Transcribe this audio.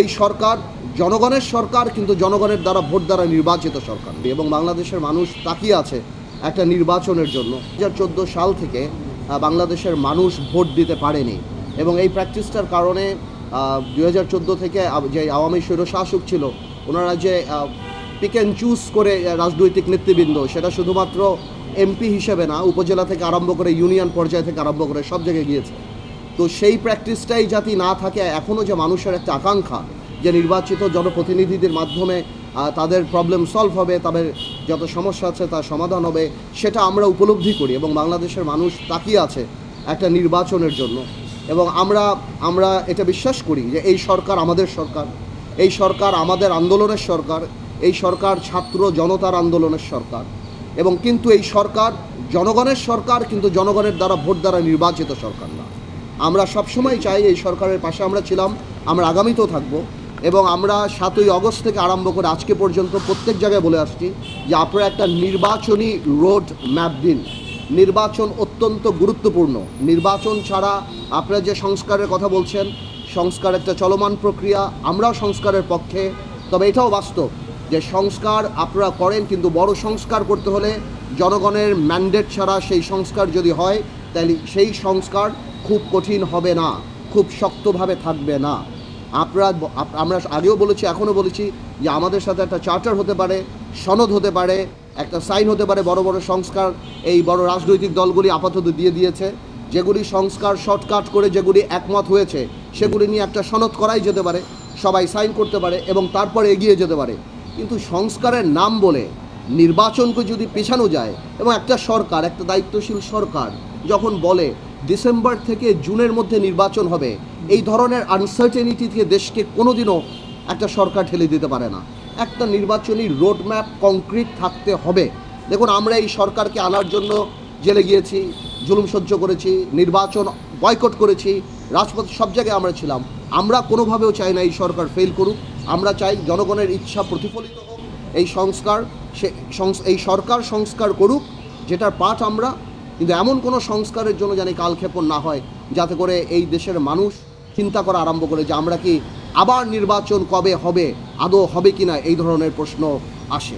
এই সরকার জনগণের সরকার, কিন্তু জনগণের দ্বারা ভোট দ্বারা নির্বাচিত সরকার এবং বাংলাদেশের মানুষ তাকিয়ে আছে একটা নির্বাচনের জন্য। 2014 সাল থেকে বাংলাদেশের মানুষ ভোট দিতে পারেনি এবং এই প্র্যাকটিসটার কারণে 2014 থেকে যে আওয়ামী স্বৈরশাসক ছিল ওনারা যে পিক অ্যান্ড চুজ করে রাজনৈতিক নেতৃবৃন্দ, সেটা শুধুমাত্র এমপি হিসেবে না, উপজেলা থেকে আরম্ভ করে ইউনিয়ন পর্যায় থেকে আরম্ভ করে সব জায়গায় গিয়েছে। তো সেই প্র্যাকটিসটাই যাতে না থাকে, এখনও যে মানুষের একটা আকাঙ্ক্ষা যে নির্বাচিত জনপ্রতিনিধিদের মাধ্যমে তাদের প্রবলেম সলভ হবে, তাদের যত সমস্যা আছে তার সমাধান হবে, সেটা আমরা উপলব্ধি করি এবং বাংলাদেশের মানুষ তাকিয়ে আছে একটা নির্বাচনের জন্য। এবং আমরা এটা বিশ্বাস করি যে এই সরকার আমাদের সরকার, এই সরকার আমাদের আন্দোলনের সরকার, এই সরকার ছাত্র জনতার আন্দোলনের সরকার এবং কিন্তু এই সরকার জনগণের সরকার, কিন্তু জনগণের দ্বারা ভোট দ্বারা নির্বাচিত সরকার না। আমরা সবসময় চাই এই সরকারের পাশে আমরা ছিলাম, আমরা আগামীতেও থাকবো এবং আমরা 7ই আগস্ট থেকে আরম্ভ করে আজকে পর্যন্ত প্রত্যেক জায়গায় বলে আসছি যে আপনারা একটা নির্বাচনী রোড ম্যাপ দিন। নির্বাচন অত্যন্ত গুরুত্বপূর্ণ। নির্বাচন ছাড়া আপনারা যে সংস্কারের কথা বলছেন, সংস্কার একটা চলমান প্রক্রিয়া, আমরাও সংস্কারের পক্ষে। তবে এটাও বাস্তব যে সংস্কার আপনারা করেন, কিন্তু বড় সংস্কার করতে হলে জনগণের ম্যান্ডেট ছাড়া সেই সংস্কার যদি হয় তাহলে সেই সংস্কার খুব কঠিন হবে না, খুব শক্তভাবে থাকবে না। আমরা আগেও বলেছি, এখনও বলেছি যে আমাদের সাথে একটা চার্টার হতে পারে, সনদ হতে পারে, একটা সাইন হতে পারে। বড় বড় সংস্কার এই বড় রাজনৈতিক দলগুলি আপাতত দিয়ে দিয়েছে। যেগুলি সংস্কার শর্টকাট করে যেগুলি একমত হয়েছে সেগুলি নিয়ে একটা সনদ করাই যেতে পারে, সবাই সাইন করতে পারে এবং তারপরে এগিয়ে যেতে পারে। কিন্তু সংস্কারের নাম বলে নির্বাচনকে যদি পেছানো যায় এবং একটা সরকার, একটা দায়িত্বশীল সরকার যখন বলে ডিসেম্বর থেকে জুনের মধ্যে নির্বাচন হবে, এই ধরনের আনসার্টেনিটি থেকে দেশকে কোনোদিনও একটা সরকার ঠেলে দিতে পারে না। একটা নির্বাচনী রোডম্যাপ কংক্রিট থাকতে হবে। দেখুন, আমরা এই সরকারকে আনার জন্য জেলে গিয়েছি, জুলুম সহ্য করেছি, নির্বাচন বয়কট করেছি, রাজপথ সব জায়গায় আমরা ছিলাম। আমরা কোনোভাবেও চাই না এই সরকার ফেল করুক। আমরা চাই জনগণের ইচ্ছা প্রতিফলিত হোক, এই সরকার সংস্কার করুক, যেটার পাঠ আমরা। কিন্তু এমন কোনো সংস্কারের জন্য যেন কালক্ষেপণ না হয়, যাতে করে এই দেশের মানুষ চিন্তা করা আরম্ভ করে যে আমরা কি আবার নির্বাচন কবে হবে, আদৌ হবে কি না, এই ধরনের প্রশ্ন আসে।